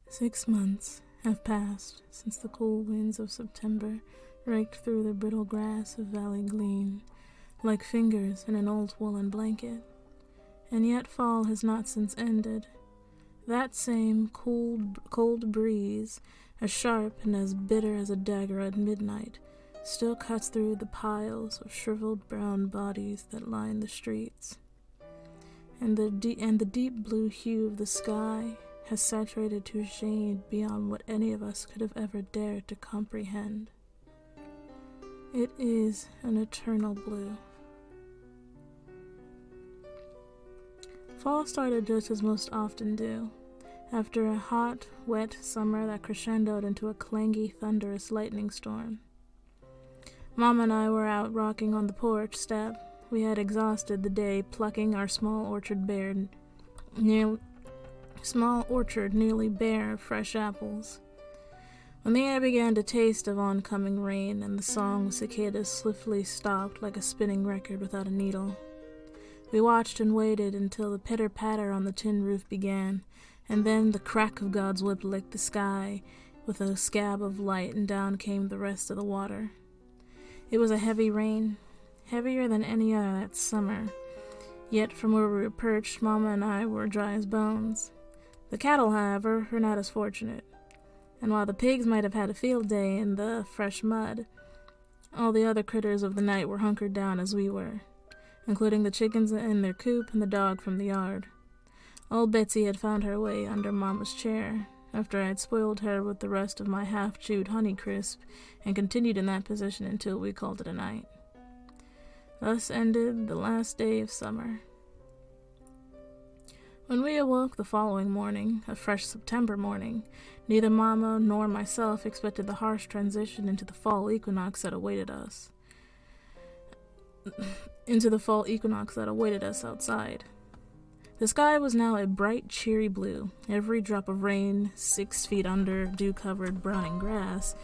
6 months have passed since the cool winds of September raked through the brittle grass of Valley Gleam like fingers in an old woolen blanket. And yet fall has not since ended. That same cold breeze, as sharp and as bitter as a dagger at midnight, still cuts through the piles of shriveled brown bodies that line the streets. And the deep blue hue of the sky has saturated to a shade beyond what any of us could have ever dared to comprehend. It is an eternal blue. Fall started just as most often do, after a hot, wet summer that crescendoed into a clangy, thunderous lightning storm. Mom and I were out rocking on the porch step. We had exhausted the day plucking our small orchard nearly bare of fresh apples. When the air began to taste of oncoming rain and the song of cicadas swiftly stopped like a spinning record without a needle, we watched and waited until the pitter-patter on the tin roof began, and then the crack of God's whip licked the sky with a scab of light, and down came the rest of the water. It was a heavy rain, heavier than any other that summer, yet from where we were perched, Mama and I were dry as bones. The cattle, however, were not as fortunate, and while the pigs might have had a field day in the fresh mud, all the other critters of the night were hunkered down as we were, including the chickens in their coop and the dog from the yard. Old Betsy had found her way under Mama's chair, after I had spoiled her with the rest of my half-chewed Honeycrisp, and continued in that position until we called it a night. Thus ended the last day of summer. When we awoke the following morning, a fresh September morning, neither Mama nor myself expected the harsh transition into the fall equinox that awaited us. Outside. The sky was now a bright, cheery blue, every drop of rain 6 feet under dew-covered browning grass,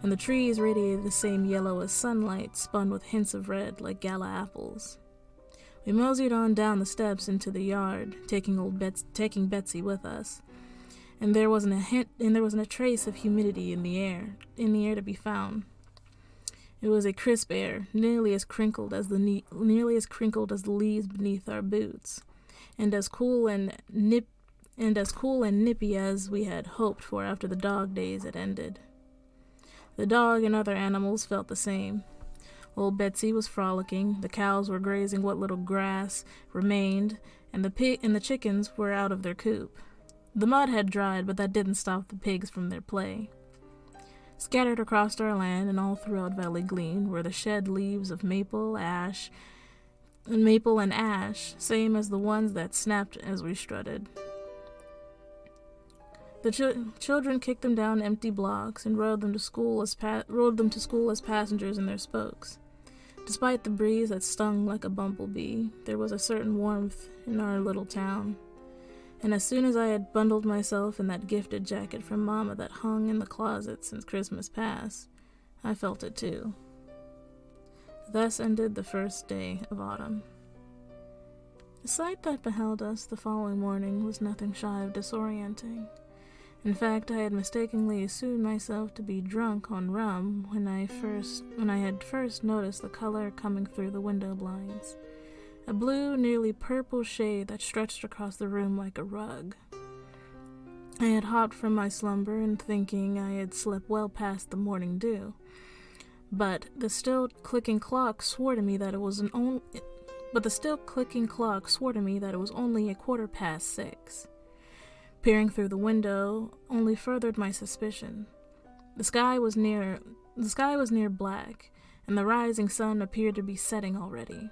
and the trees radiated the same yellow as sunlight, spun with hints of red like gala apples. We moseyed on down the steps into the yard, taking Betsy with us, and there wasn't a trace of humidity in the air to be found. It was a crisp air, nearly as crinkled as the leaves beneath our boots, and as cool and nippy as we had hoped for after the dog days had ended. The dog and other animals felt the same. Old Betsy was frolicking, the cows were grazing what little grass remained, and the chickens were out of their coop. The mud had dried, but that didn't stop the pigs from their play. Scattered across our land and all throughout Valley Gleam were the shed leaves of maple and ash, same as the ones that snapped as we strutted. The children kicked them down empty blocks and rode them to school as passengers in their spokes. Despite the breeze that stung like a bumblebee, there was a certain warmth in our little town. And as soon as I had bundled myself in that gifted jacket from Mama that hung in the closet since Christmas past, I felt it too. Thus ended the first day of autumn. The sight that beheld us the following morning was nothing shy of disorienting. In fact, I had mistakenly assumed myself to be drunk on rum when I had first noticed the color coming through the window blinds. A blue, nearly purple shade that stretched across the room like a rug. I had hopped from my slumber and thinking I had slept well past the morning dew. But the still clicking clock swore to me that it was only 6:15. Peering through the window only furthered my suspicion. The sky was near black, and the rising sun appeared to be setting already.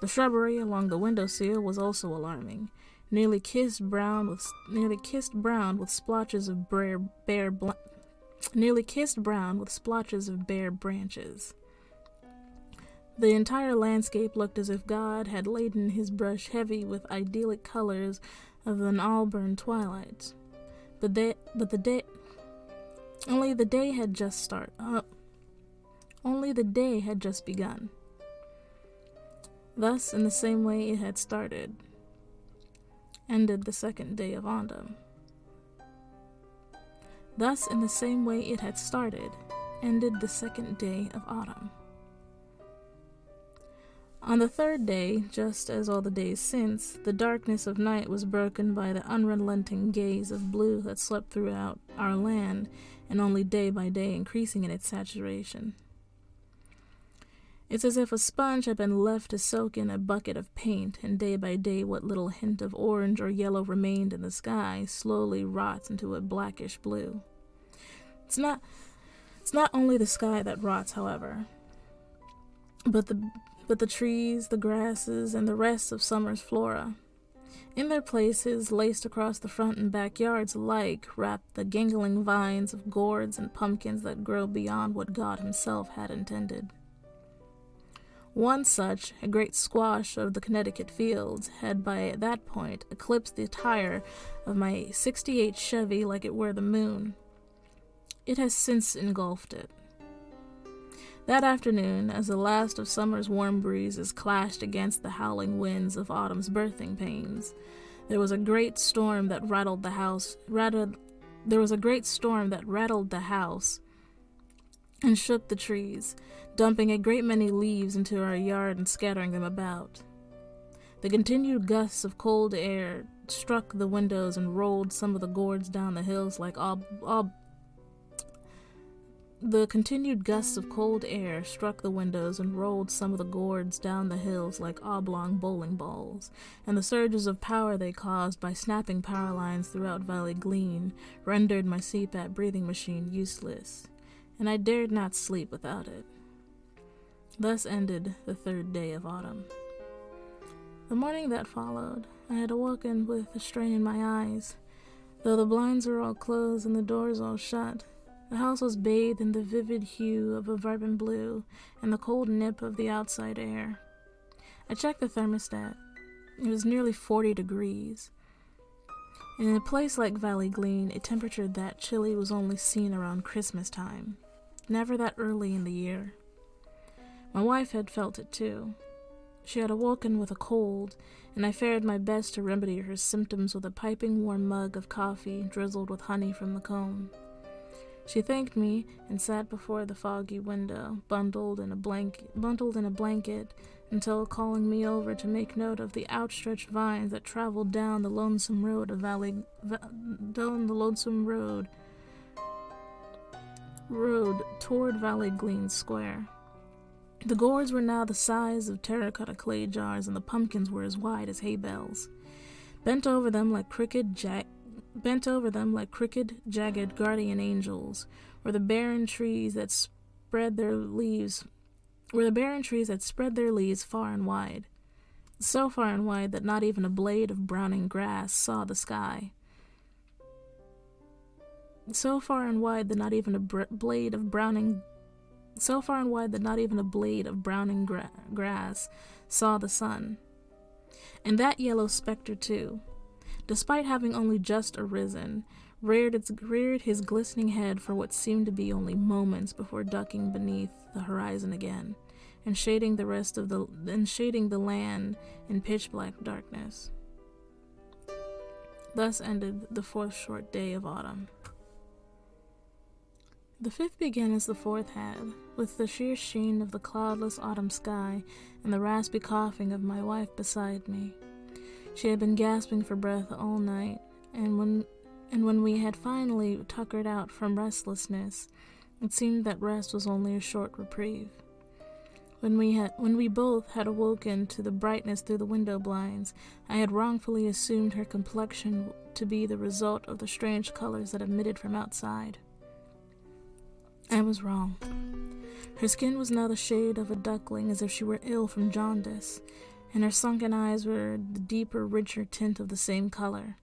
The shrubbery along the windowsill was also alarming, nearly kissed brown with splotches of bare branches. The entire landscape looked as if God had laden his brush heavy with idyllic colors of an auburn twilight. Only the day had just begun. Thus, in the same way it had started, ended the second day of autumn. Thus, in the same way it had started, ended the second day of autumn. On the third day, just as all the days since, the darkness of night was broken by the unrelenting gaze of blue that swept throughout our land, and only day by day increasing in its saturation. It's as if a sponge had been left to soak in a bucket of paint, and day by day what little hint of orange or yellow remained in the sky slowly rots into a blackish blue. It's not only the sky that rots, however, but the trees, the grasses, and the rest of summer's flora. In their places, laced across the front and backyards alike, wrap the gangling vines of gourds and pumpkins that grow beyond what God himself had intended. One such, a great squash of the Connecticut fields, had by that point eclipsed the tire of my '68 Chevy like it were the moon. It has since engulfed it. That afternoon, as the last of summer's warm breezes clashed against the howling winds of autumn's birthing pains, there was a great storm that rattled the house. And shook the trees, dumping a great many leaves into our yard and scattering them about. The continued gusts of cold air struck the windows and rolled some of the gourds down the hills like oblong bowling balls, and the surges of power they caused by snapping power lines throughout Valley Glen rendered my CPAP breathing machine useless, and I dared not sleep without it. Thus ended the third day of autumn. The morning that followed, I had awoken with a strain in my eyes. Though the blinds were all closed and the doors all shut, the house was bathed in the vivid hue of a vibrant blue and the cold nip of the outside air. I checked the thermostat. It was nearly 40 degrees. And in a place like Valley Glen, a temperature that chilly was only seen around Christmas time, never that early in the year. My wife had felt it too. She had awoken with a cold, and I fared my best to remedy her symptoms with a piping warm mug of coffee drizzled with honey from the cone. She thanked me and sat before the foggy window, bundled in a blanket, until calling me over to make note of the outstretched vines that traveled down the lonesome road toward Valley Glen Square. The gourds were now the size of terracotta clay jars, and the pumpkins were as wide as hay bales. Bent over them like crooked, jagged guardian angels, were the barren trees that spread their leaves far and wide, so far and wide that not even a blade of browning grass saw the sky. So far and wide that not even a blade of browning grass saw the sun. And that yellow specter, too, despite having only just arisen, reared his glistening head for what seemed to be only moments before ducking beneath the horizon again, and shading the land in pitch-black darkness. Thus ended the fourth short day of autumn. The fifth began as the fourth had, with the sheer sheen of the cloudless autumn sky and the raspy coughing of my wife beside me. She had been gasping for breath all night, and when we had finally tuckered out from restlessness, it seemed that rest was only a short reprieve. When we both had awoken to the brightness through the window blinds, I had wrongfully assumed her complexion to be the result of the strange colors that emitted from outside. I was wrong. Her skin was now the shade of a duckling, as if she were ill from jaundice, and her sunken eyes were the deeper, richer tint of the same color.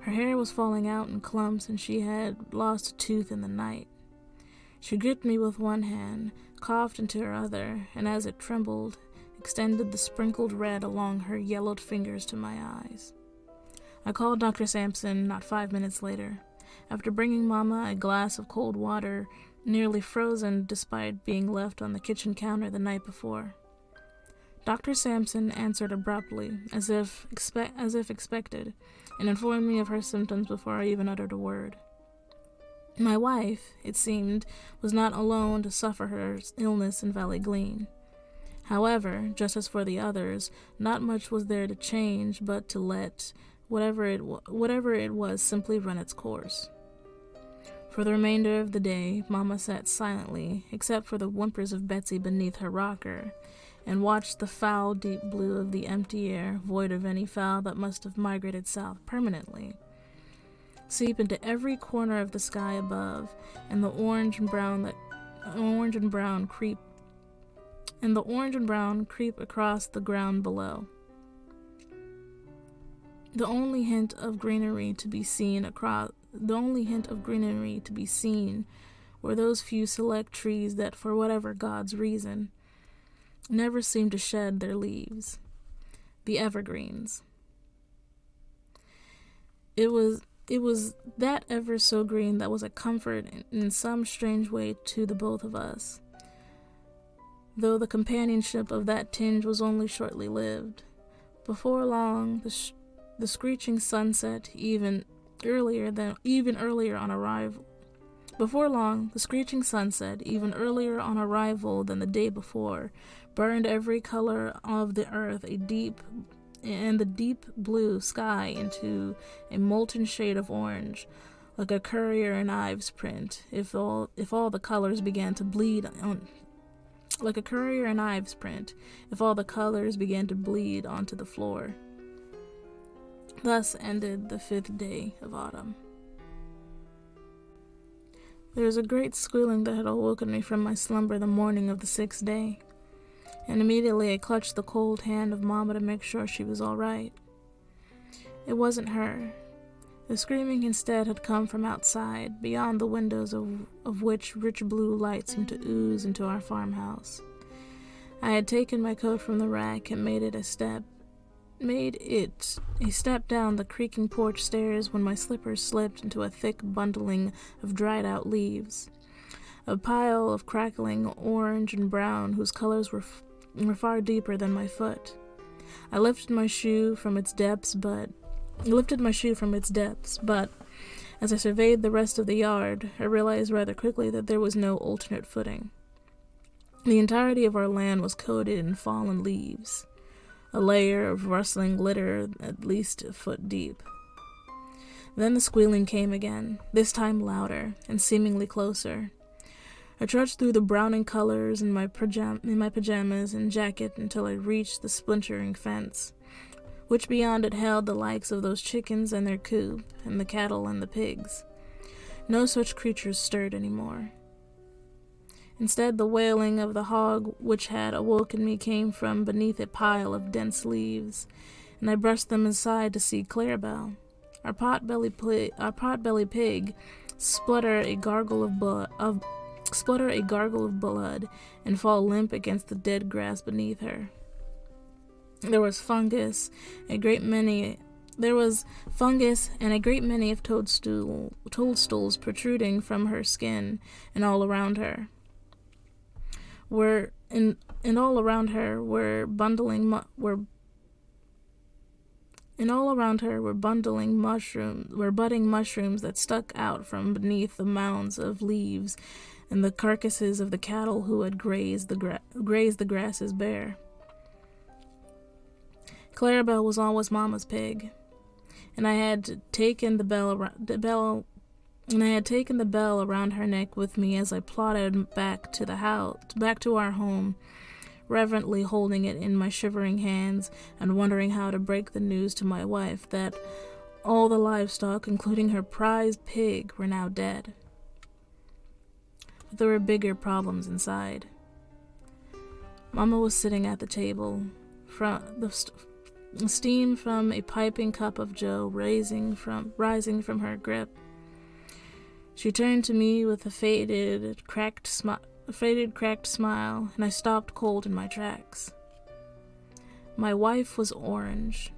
Her hair was falling out in clumps, and she had lost a tooth in the night. She gripped me with one hand, coughed into her other, and as it trembled, extended the sprinkled red along her yellowed fingers to my eyes. I called Dr. Sampson not 5 minutes later, after bringing Mama a glass of cold water, nearly frozen despite being left on the kitchen counter the night before. Dr. Sampson answered abruptly, as if expected, and informed me of her symptoms before I even uttered a word. My wife, it seemed, was not alone to suffer her illness in Valley Glen. However, just as for the others, not much was there to change but to let whatever it was simply run its course. For the remainder of the day, Mama sat silently, except for the whimpers of Betsy beneath her rocker, and watched the foul deep blue of the empty air, void of any fowl that must have migrated south permanently, seep into every corner of the sky above, and the orange and brown creep across the ground below. The only hint of greenery to be seen were those few select trees that, for whatever God's reason, never seemed to shed their leaves. The Evergreens. It was that ever so green that was a comfort in some strange way to the both of us, though the companionship of that tinge was only shortly lived. Before long, the screeching sunset, even earlier on arrival than the day before, burned every color of the earth the deep blue sky into a molten shade of orange, like a Currier and Ives print, if all the colors began to bleed onto the floor. Thus ended the 5th day of autumn. There was a great squealing that had awoken me from my slumber the morning of the 6th day, and immediately I clutched the cold hand of Mama to make sure she was all right. It wasn't her. The screaming instead had come from outside, beyond the windows of which rich blue light seemed to ooze into our farmhouse. I had taken my coat from the rack and made it a step down the creaking porch stairs when my slippers slipped into a thick bundling of dried-out leaves, a pile of crackling orange and brown whose colors were far deeper than my foot. I lifted my shoe from its depths, but as I surveyed the rest of the yard, I realized rather quickly that there was no alternate footing. The entirety of our land was coated in fallen leaves, a layer of rustling litter at least a foot deep. Then the squealing came again, this time louder and seemingly closer. I trudged through the browning colors in my pajamas and jacket until I reached the splintering fence, which beyond it held the likes of those chickens and their coop, and the cattle and the pigs. No such creatures stirred anymore. Instead, the wailing of the hog which had awoken me came from beneath a pile of dense leaves, and I brushed them aside to see Clarabelle, our pot-bellied pig, splutter a gargle of blood and fall limp against the dead grass beneath her. There was fungus and a great many of toadstools protruding from her skin, and all around her were budding mushrooms that stuck out from beneath the mounds of leaves and the carcasses of the cattle who had grazed the grasses bare. Clarabelle was always Mama's pig, and I had taken the bell around her neck with me as I plodded back to our home, reverently holding it in my shivering hands and wondering how to break the news to my wife that all the livestock, including her prized pig, were now dead. But there were bigger problems inside. Mama was sitting at the table, the steam from a piping cup of joe rising from her grip. She turned to me with a faded, cracked smile, and I stopped cold in my tracks. My wife was orange,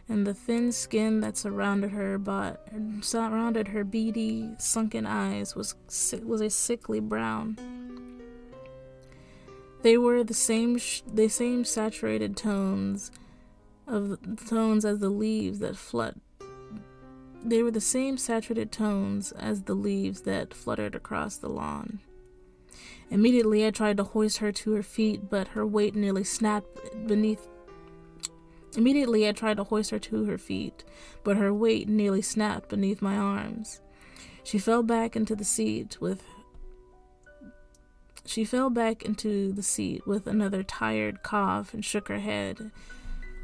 and the thin skin that surrounded her beady, sunken eyes was a sickly brown. They were the same saturated tones as the leaves that They were the same saturated tones as the leaves that fluttered across the lawn. Immediately I tried to hoist her to her feet, but her weight nearly snapped beneath Immediately I tried to hoist her to her feet, but her weight nearly snapped beneath my arms. She fell back into the seat with another tired cough and shook her head,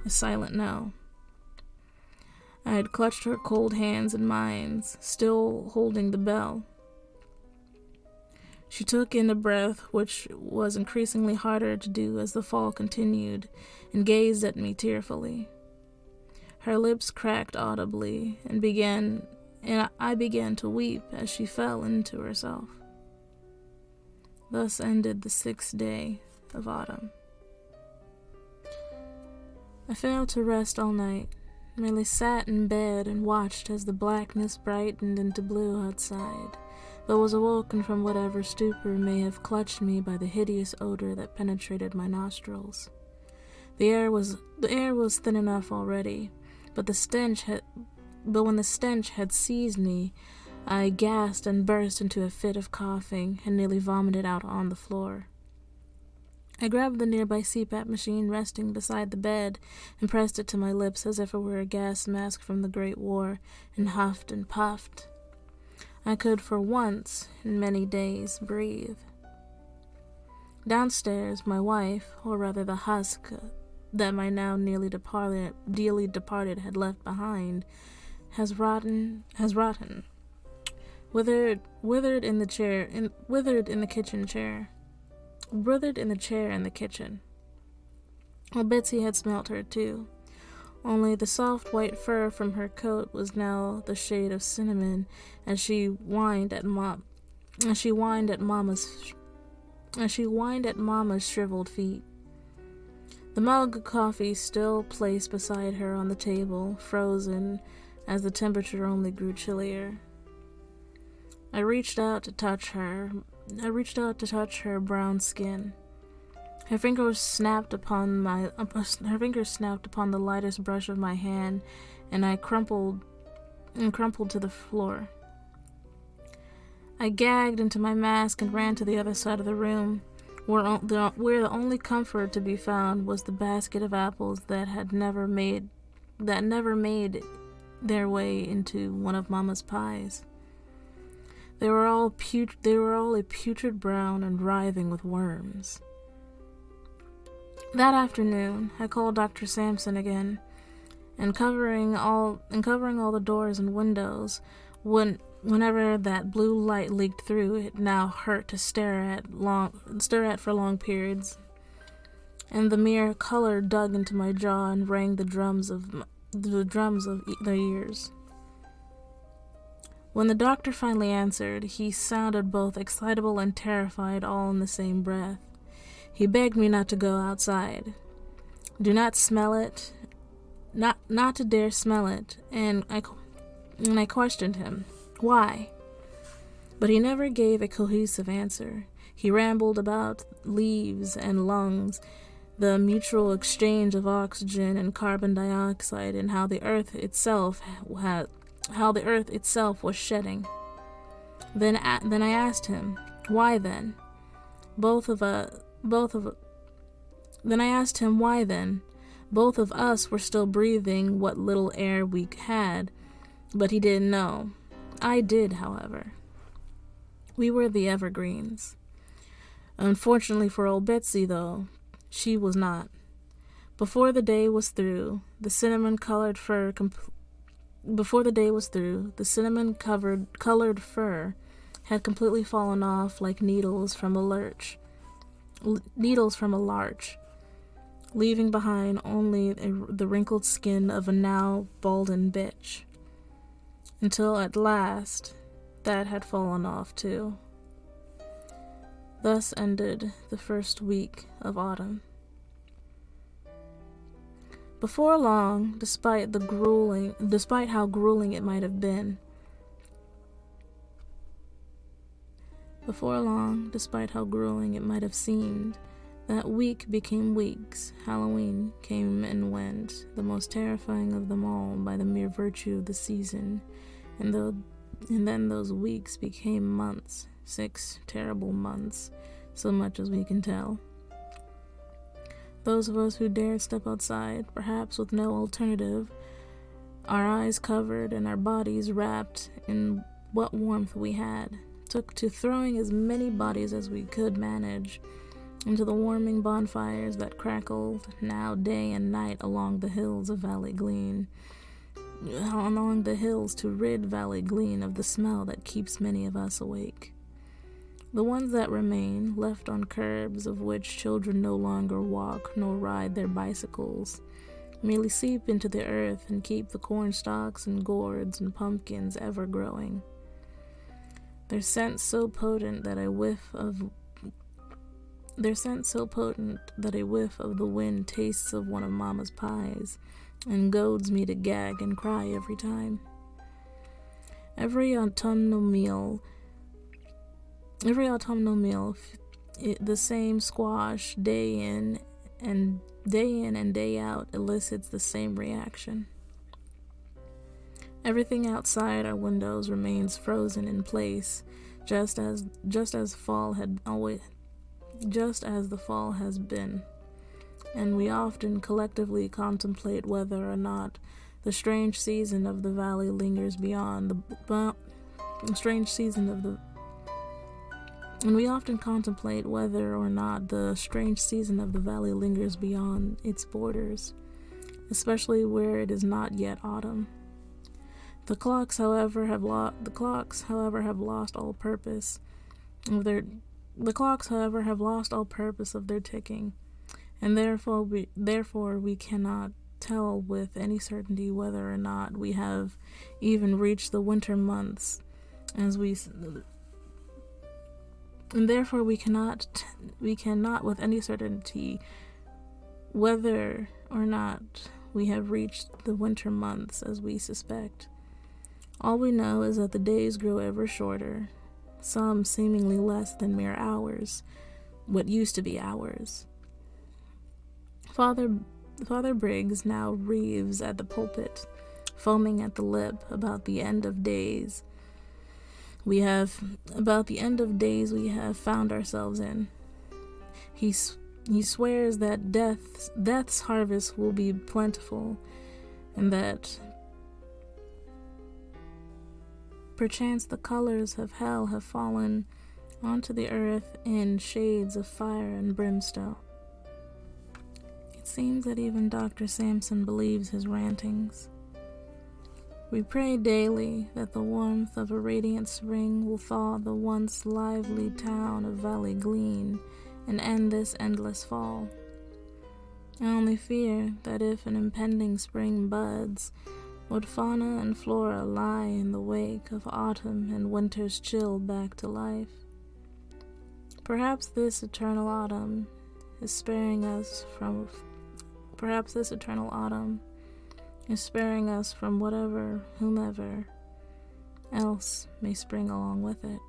a silent no. I had clutched her cold hands in mine, still holding the bell. She took in a breath, which was increasingly harder to do as the fall continued, and gazed at me tearfully. Her lips cracked audibly, and I began to weep as she fell into herself. Thus ended the 6th day of autumn. I failed to rest all night, merely sat in bed and watched as the blackness brightened into blue outside, but was awoken from whatever stupor may have clutched me by the hideous odor that penetrated my nostrils. The air was thin enough already, but when the stench had seized me, I gasped and burst into a fit of coughing and nearly vomited out on the floor. I grabbed the nearby CPAP machine resting beside the bed and pressed it to my lips as if it were a gas mask from the Great War, and huffed and puffed. I could, for once in many days, breathe. Downstairs, my wife, or rather the husk that my now dearly departed had left behind, has rotten, withered in the chair in the kitchen. Well, Betsy had smelt her too. Only the soft white fur from her coat was now the shade of cinnamon, as she whined at Mama's shriveled feet. The mug of coffee still placed beside her on the table, frozen, as the temperature only grew chillier. I reached out to touch her brown skin. Her fingers snapped upon the lightest brush of my hand, and I crumpled to the floor. I gagged into my mask and ran to the other side of the room, where the only comfort to be found was the basket of apples that never made their way into one of Mama's pies. They were all a putrid brown and writhing with worms. That afternoon, I called Dr. Sampson again, and covering all the doors and windows, whenever that blue light leaked through, it now hurt to stare at for long periods, and the mere color dug into my jaw and rang the drums of the ears. When the doctor finally answered, he sounded both excitable and terrified all in the same breath. He begged me not to go outside. Do not smell it. Not to dare smell it. And I questioned him. Why? But he never gave a cohesive answer. He rambled about leaves and lungs, the mutual exchange of oxygen and carbon dioxide, and how the earth itself was shedding. Then I asked him, why then? Then I asked him why then. Both of us were still breathing what little air we had, but he didn't know. I did, however. We were the Evergreens. Unfortunately for old Betsy, though, she was not. Before the day was through, the cinnamon-colored fur had completely fallen off like needles from a larch, leaving behind only the wrinkled skin of a now balding bitch. Until at last, that had fallen off too. Thus ended the first week of autumn. Before long, despite how grueling it might have been, despite how grueling it might have seemed, That week became weeks. Halloween came and went, the most terrifying of them all by the mere virtue of the season. And then those weeks became months, 6 terrible months, so much as we can tell. Those of us who dared step outside, perhaps with no alternative, our eyes covered and our bodies wrapped in what warmth we had, took to throwing as many bodies as we could manage into the warming bonfires that crackled now day and night along the hills of Valley Glen, along the hills to rid Valley Glen of the smell that keeps many of us awake. The ones that remain, left on curbs of which children no longer walk nor ride their bicycles, merely seep into the earth and keep the corn stalks and gourds and pumpkins ever growing. Their scent so potent that a whiff of the wind tastes of one of Mama's pies and goads me to gag and cry every time. Every autumnal meal, the same squash day in and day out elicits the same reaction. Everything outside our windows remains frozen in place, just as the fall has been, and we often collectively contemplate whether or not the strange season of the valley lingers beyond its borders, especially where it is not yet autumn. The clocks, however, have lost all purpose of their ticking, and therefore we cannot tell with any certainty whether or not we have even reached the winter months, we cannot with any certainty whether or not we have reached the winter months as we suspect. All we know is that the days grow ever shorter, some seemingly less than mere hours, what used to be hours. Father Briggs now reaves at the pulpit, foaming at the lip about the end of days we have found ourselves in. He swears that death's harvest will be plentiful, and that perchance the colors of hell have fallen onto the earth in shades of fire and brimstone. It seems that even Dr. Sampson believes his rantings. We pray daily that the warmth of a radiant spring will thaw the once lively town of Valley Glen and end this endless fall. I only fear that if an impending spring buds, would fauna and flora lie in the wake of autumn and winter's chill back to life? Perhaps this eternal autumn is sparing us from whomever else may spring along with it.